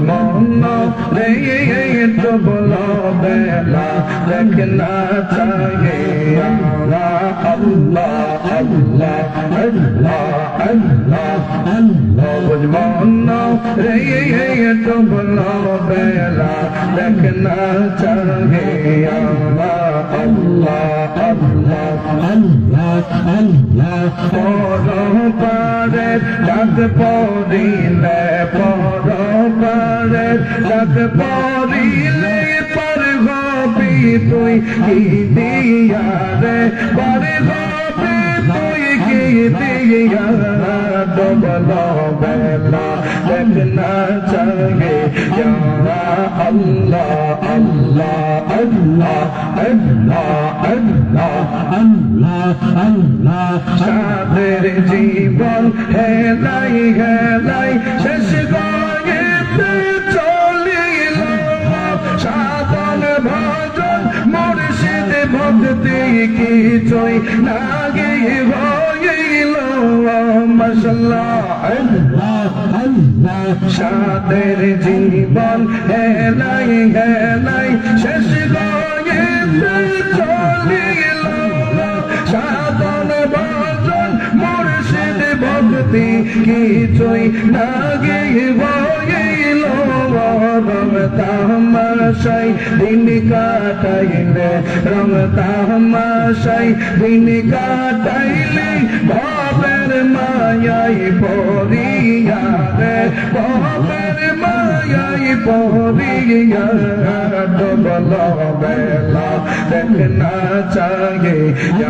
মন রে তো বলো বেলা দেখনা চাহে আল্লাহ আল্লাহ আল্লাহ আল্লাহ আল্লাহ আল্লাহ মন রে তো বলো বেলা দেখনা চাহে আল্লাহ আল্লাহ আল্লাহ আল্লাহ আল্লাহ পরপারে ডাক পড়িলে পরপারে ডাক পড়িলে পার হবি তুই কি দিয়া রে পার হবি তুই কি দিয়া ডবল বেলা দেখনা চাহে আল্লাহ আল্লাহ আল্লাহ আল্লাহ আল্লাহ আল্লাহ আল্লাহ সাদের জীবন হেলাই হেলাই শেষ গয়েতে চলিল সাধন ভজন মুর্শিদ ভক্তি কিছুই নাগে হইল মাশাআল্লাহ আল্লাহ আল্লাহ সাদের জীবন হেলাই হেলাই শেষ গয়েতে চলিল সাধন ভজন মুর্শিদ ভক্তি কিছুই নাগে হইল রং তামাশাই দিন কাটাইলে রং তামাশাই দিন কাটাইলে ভবের মায়াই পড়িয়া রে ভবের মায়াই পড়িয়া ডবল বেলা দেখনা চাহে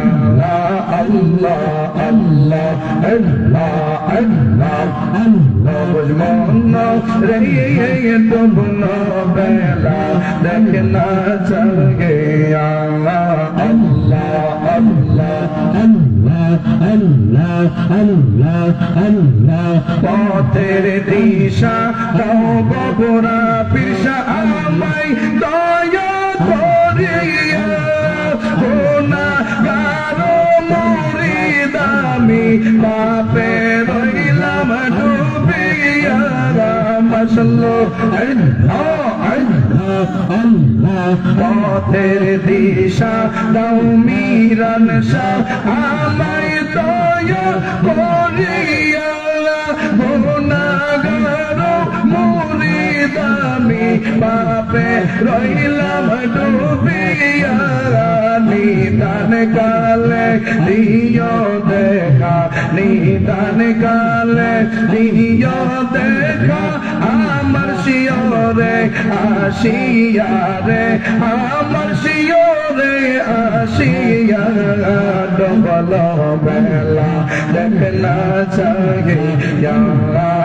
আল্লাহ আল্লাহ আল্লাহ আল্লাহ আল্লাহ মন রে ডবল বেলা দেখনা চাহে আল্লাহ আল্লাহ আল্লাহ আল্লাহ আল্লাহ আল্লাহ পথের দিশা দাও বগুড়া পিসা আমায় দয়া করিয়া গুনাহগারো মুরিদ আমি পাপে রইলাম ডুবিয়া মাশাআল্লাহ আল্লাহ আল্লাহ পথের দিশা দাও মিরান শাহ আমায় দয়া করিয়া গুনাহগারো মুরিদ আমি পাপে রইলাম ডুবিয়া নিদান কালে দিও দেখা নিদান কালে দিও দেখা আমার শিওরে আসিয়া রে আমার শিওরে আসিয়া ডবল বেলা দেখনা চাহে আল্লাহ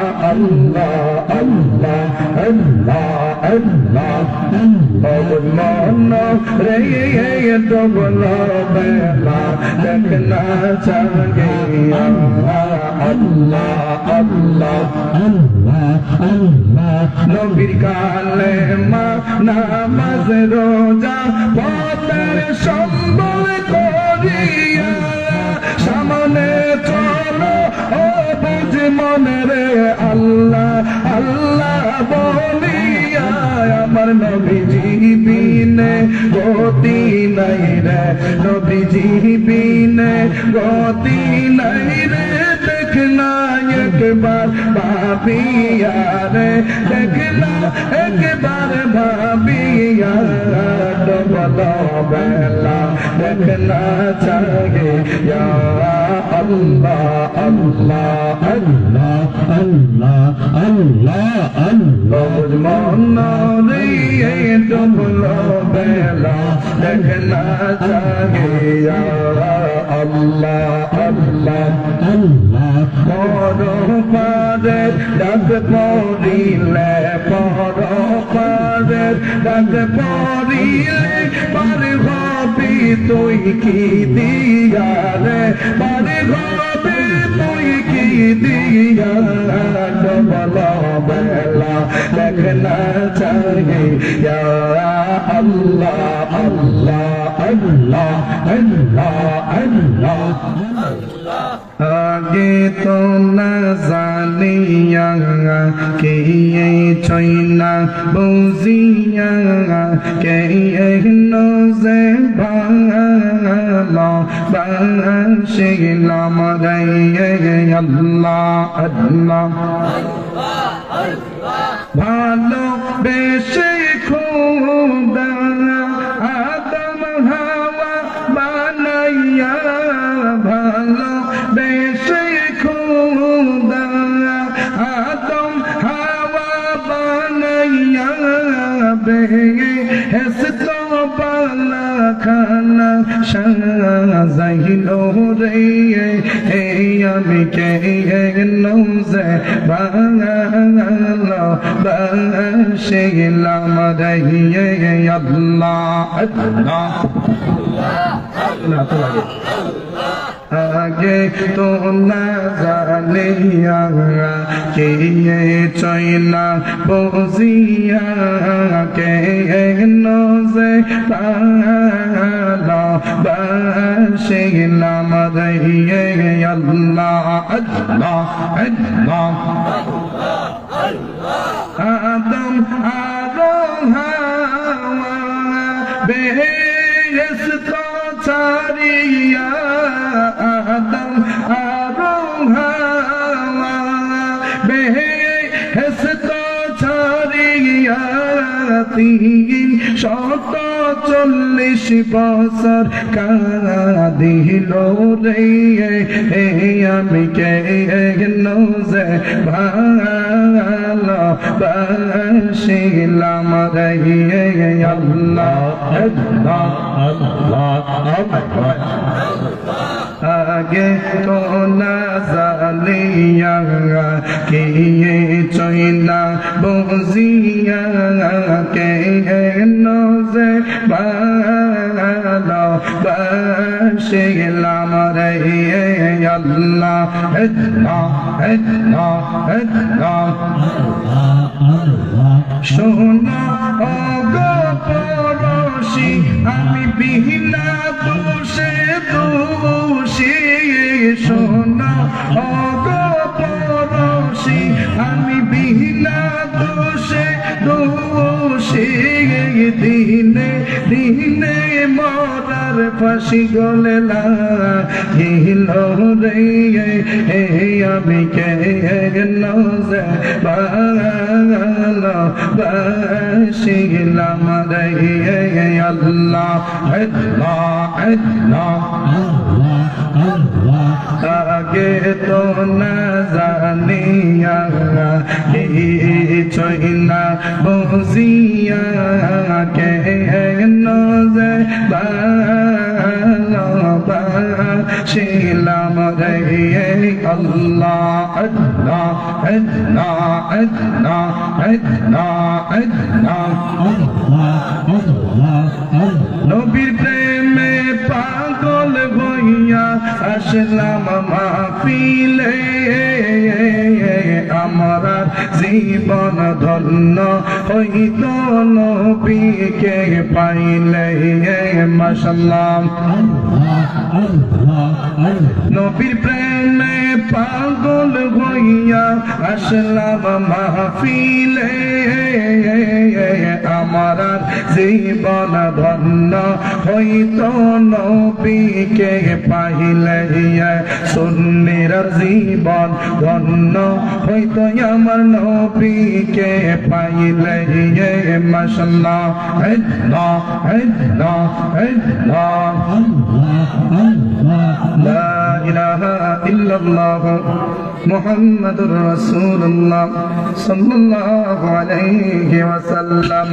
আল্লাহ আল্লাহ আল্লাহ মন রে ডবল বেলা দেখনা চাহে আল্লাহ আল্লাহ আল্লাহ আল্লাহ নবীর কালেমা নামাজ রোজা পথের সম্বল করিয়া সামনে চলো ও বুঝ মনে রে আল্লাহ আল্লাহ বলিয়া আমার নবীজি বিনে গতি নাই রে নবীজি বিনে গতি নাই রে দেখনা একবার ভাবিয়া রে দেখনা একবার ভাবিয়া ডবল বেলা দেখনা চাহে আল্লাহ আল্লাহ আল্লাহ আল্লাহ আল্লাহ আল্লাহ মন রে ডবল বেলা দেখনা চাহে আল্লাহ আল্লাহ আল্লাহ পরপারে ডাক পড়িলে পরপারে ডাক পড়িলে পার হবি তুই কি দিয়া রে পার হবি তুই কি দিয়া ডবল বেলা দেখনা চাহে আল্লাহ আল্লাহ আল্লাহ আল্লাহ আল্লাহ আল্লাহ आगे तो न जानिया के ये चैना बुझिया के ये नोज़े भालो बाशिलाम गए अल्लाह अल्लाह भालो बेशे खुदा आदम हवा बनाया भालो बेशे खुदा आदम हवा बनाया बेहस्त बाला खाना शाज़हिलो रे हे আমি কে নৌজে বাংলা বাশিলাম রহিয়ে আল্লাহ আল্লাহ আল্লাহ তো লাগে आगे तो न जानिया के ये चैना बुझिया के नोज़े भालो बाशिलाम रहिए अल्लाह अल्लाह अल्लाह आदम आरो हवा बेहस्त छाड़िया आदम आरो हवा बेहस्त छाड़िया 340 বছর কাঁদিল রে আমি কে নৌজে ভালো বাশিলাম রহিয়ে আল্লাহ আল্লাহ আল্লাহ আল্লাহ आगे तो न जानिया कि ये चैना बुझिया के नोज़े भालो बाशिलाम रहिए अल्लाह अल्लाह अल्लाह अल्लाह शोना गो पड़ोशी আমি বিনা দোষে দোষী শোনা গো পড়োশী আমি বিনা দোষে দোষী দিনে দিনে মরার ফাঁসি গলে লাগিল রে আমি কে নৌজে ভালো বাশিলাম রহিয়ে আল্লাহ আল্লাহ আল্লাহ आगे तो न जानिया कि चैना बुझिया के नोज़े भालो बाशिलाम रहिए अल्लाह अल्लाह अल्लाह अल्लाह अल्लाह अल्लाह नबीर प्रेमे पागल হইয়া আসলাম মাহফিলে আমার জীবন ধন্য হইত নবীকে পাইলে মাশাআল্লাহ নবীর প্রেমে পাগল হইয়া আসলাম মাহফিলে আমার জীবন ধন্য হইত নবীকে পাইলে সুন্নির জীবন ধন্য হইত আমার নবীকে পাইলে মাশাআল্লাহ আল্লাহ আল্লাহ আল্লাহ লা ইলাহা ইল্লাল্লাহ মুহাম্মাদুর রাসূলুল্লাহ সাল্লাল্লাহু আলাইহি ওয়াসাল্লাম।